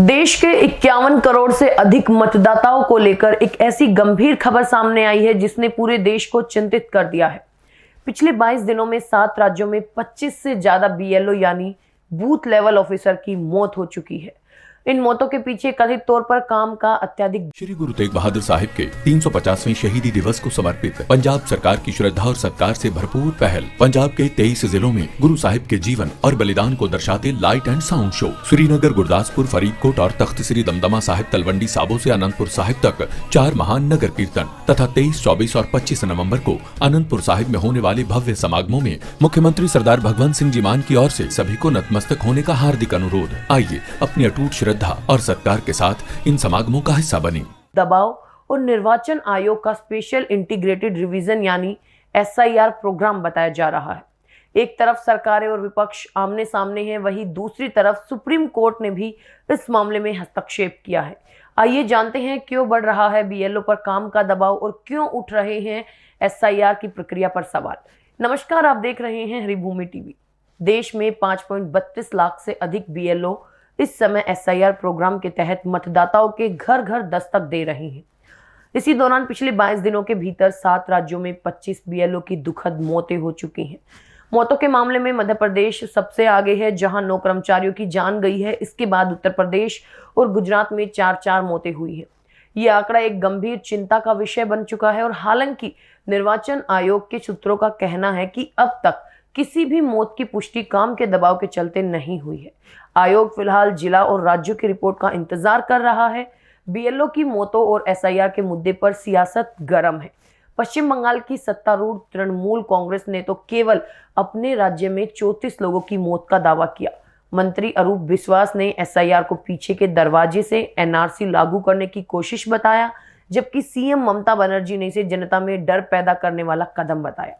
देश के 51 करोड़ से अधिक मतदाताओं को लेकर एक ऐसी गंभीर खबर सामने आई है जिसने पूरे देश को चिंतित कर दिया है। पिछले 22 दिनों में 7 राज्यों में 25 से ज्यादा बीएलओ यानी बूथ लेवल ऑफिसर की मौत हो चुकी है। इन मौतों के पीछे कथित तौर पर काम का अत्यधिक। श्री गुरु तेग बहादुर साहिब के 350वें शहीदी दिवस को समर्पित पंजाब सरकार की श्रद्धा और सत्कार से भरपूर पहल। पंजाब के 23 जिलों में गुरु साहिब के जीवन और बलिदान को दर्शाते light and sound show Srinagar, Gurdaspur, Faridkot और तख्त श्री दमदमा साहिब, तलवंडी साबो से अनंतपुर साहिब तक 4 महान नगर कीर्तन तथा 23, 24 और 25 नवम्बर को अनंतपुर साहिब में होने वाले भव्य समागमों में मुख्यमंत्री सरदार भगवंत सिंह जी मान की ओर से सभी को नतमस्तक होने का हार्दिक अनुरोध। आइए अपनी अटूट श्रद्धा और सत्कार के साथ इन समागमों का हिस्सा बने। दबाव और निर्वाचन आयोग का स्पेशल इंटीग्रेटेड रिवीजन यानी एसआईआर प्रोग्राम बताया जा रहा है। एक तरफ सरकारें और विपक्ष आमने सामने हैं, वहीं दूसरी तरफ सुप्रीम कोर्ट ने भी इस मामले में हस्तक्षेप किया है। आइए जानते हैं क्यों बढ़ रहा है बीएलओ पर काम का दबाव और क्यों उठ रहे हैं एसआईआर की प्रक्रिया पर सवाल। नमस्कार, आप देख रहे हैं हरिभूमि टीवी। देश में 5.32 लाख से अधिक बीएलओ इस समय एसआईआर प्रोग्राम के तहत मतदाताओं के घर घर दस्तक दे रहे हैं। इसी दौरान पिछले 22 दिनों के भीतर 7 राज्यों में 25 बीएलओ की दुखद मौतें हो चुकी हैं। मौतों के मामले में मध्य प्रदेश सबसे आगे है, जहां 9 कर्मचारियों की जान गई है। इसके बाद उत्तर प्रदेश और गुजरात में 4 मौतें हुई हैं। ये आंकड़ा एक गंभीर चिंता का विषय बन चुका है और हालांकि निर्वाचन आयोग के सूत्रों का कहना है कि अब तक किसी भी मौत की पुष्टि काम के दबाव के चलते नहीं हुई है। आयोग फिलहाल जिला और राज्यों की रिपोर्ट का इंतजार कर रहा है। बीएलओ की मौतों और एसआईआर के मुद्दे पर सियासत गर्म है। पश्चिम बंगाल की सत्तारूढ़ तृणमूल कांग्रेस ने तो केवल अपने राज्य में 34 लोगों की मौत का दावा किया। मंत्री अरूप विश्वास ने एसआईआर को पीछे के दरवाजे से एनआरसी लागू करने की कोशिश बताया, जबकि सीएम ममता बनर्जी ने इसे जनता में डर पैदा करने वाला कदम बताया।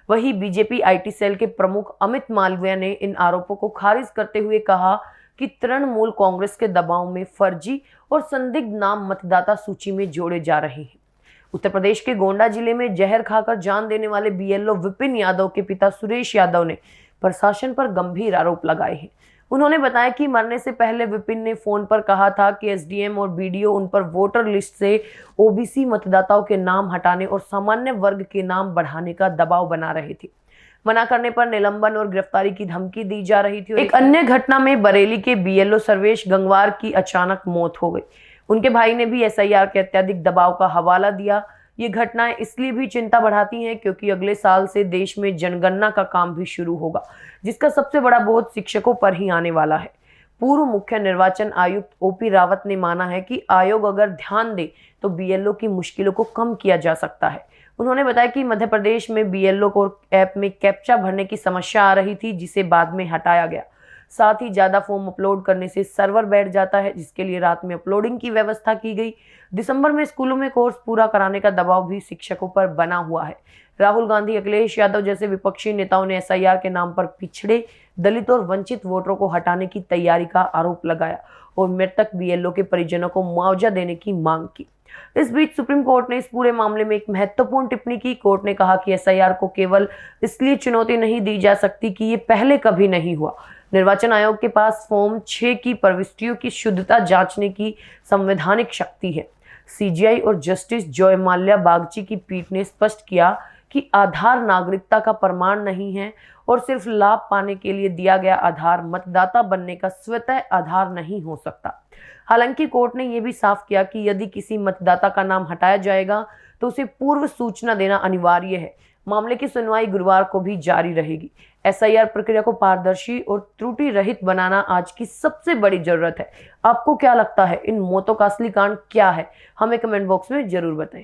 वहीं बीजेपी आईटी सेल के प्रमुख अमित मालवीय ने इन आरोपों को खारिज करते हुए कहा कि तृणमूल कांग्रेस के दबाव में फर्जी और संदिग्ध नाम मतदाता सूची में जोड़े जा रहे हैं। उत्तर प्रदेश के गोंडा जिले में जहर खाकर जान देने वाले बीएलओ विपिन यादव के पिता सुरेश यादव ने प्रशासन पर गंभीर आरोप लगाए हैं। उन्होंने बताया कि मरने से पहले विपिन ने फोन पर कहा था कि एसडीएम और बीडीओ उन पर वोटर लिस्ट से ओबीसी मतदाताओं के नाम हटाने और सामान्य वर्ग के नाम बढ़ाने का दबाव बना रहे थे। मना करने पर निलंबन और गिरफ्तारी की धमकी दी जा रही थी। एक अन्य घटना में बरेली के बीएलओ सर्वेश गंगवार की अचानक मौत हो गई। उनके भाई ने भी एसआईआर के अत्यधिक दबाव का हवाला दिया। ये घटनाएं इसलिए भी चिंता बढ़ाती हैं क्योंकि अगले साल से देश में जनगणना का काम भी शुरू होगा, जिसका सबसे बड़ा बोझ शिक्षकों पर ही आने वाला है। पूर्व मुख्य निर्वाचन आयुक्त ओपी रावत ने माना है कि आयोग अगर ध्यान दे तो बीएलओ की मुश्किलों को कम किया जा सकता है। उन्होंने बताया कि मध्य प्रदेश में बीएलओ को ऐप में कैप्चा भरने की समस्या आ रही थी, जिसे बाद में हटाया गया। साथ ही ज्यादा फॉर्म अपलोड करने से सर्वर बैठ जाता है, जिसके लिए रात में अपलोडिंग की व्यवस्था की गई। दिसंबर में स्कूलों में कोर्स पूरा कराने का दबाव भी शिक्षकों पर बना हुआ है। राहुल गांधी, अखिलेश यादव जैसे विपक्षी नेताओं ने एसआईआर के नाम पर पिछड़े, दलित और वंचित वोटरों को हटाने की तैयारी का आरोप लगाया और मृतक बीएलओ के परिजनों को मुआवजा देने की मांग की। इस बीच सुप्रीम कोर्ट ने इस पूरे मामले में एक महत्वपूर्ण टिप्पणी की। कोर्ट ने कहा कि एसआईआर को केवल इसलिए चुनौती नहीं दी जा सकती कि ये पहले कभी नहीं हुआ। निर्वाचन आयोग के पास फॉर्म 6 की प्रविष्टियों की शुद्धता जांचने की संवैधानिक शक्ति है। सीजीआई और जस्टिस जॉय माल्या बागची की पीठ ने स्पष्ट किया कि आधार नागरिकता का प्रमाण नहीं है और सिर्फ लाभ पाने के लिए दिया गया आधार मतदाता बनने का स्वतः आधार नहीं हो सकता। हालांकि कोर्ट ने यह भी साफ किया कि यदि किसी मतदाता का नाम हटाया जाएगा तो उसे पूर्व सूचना देना अनिवार्य है। मामले की सुनवाई गुरुवार को भी जारी रहेगी। एसआईआर प्रक्रिया को पारदर्शी और त्रुटि रहित बनाना आज की सबसे बड़ी जरूरत है। आपको क्या लगता है, इन मौतों का असली कारण क्या है? हमें कमेंट बॉक्स में जरूर बताएं।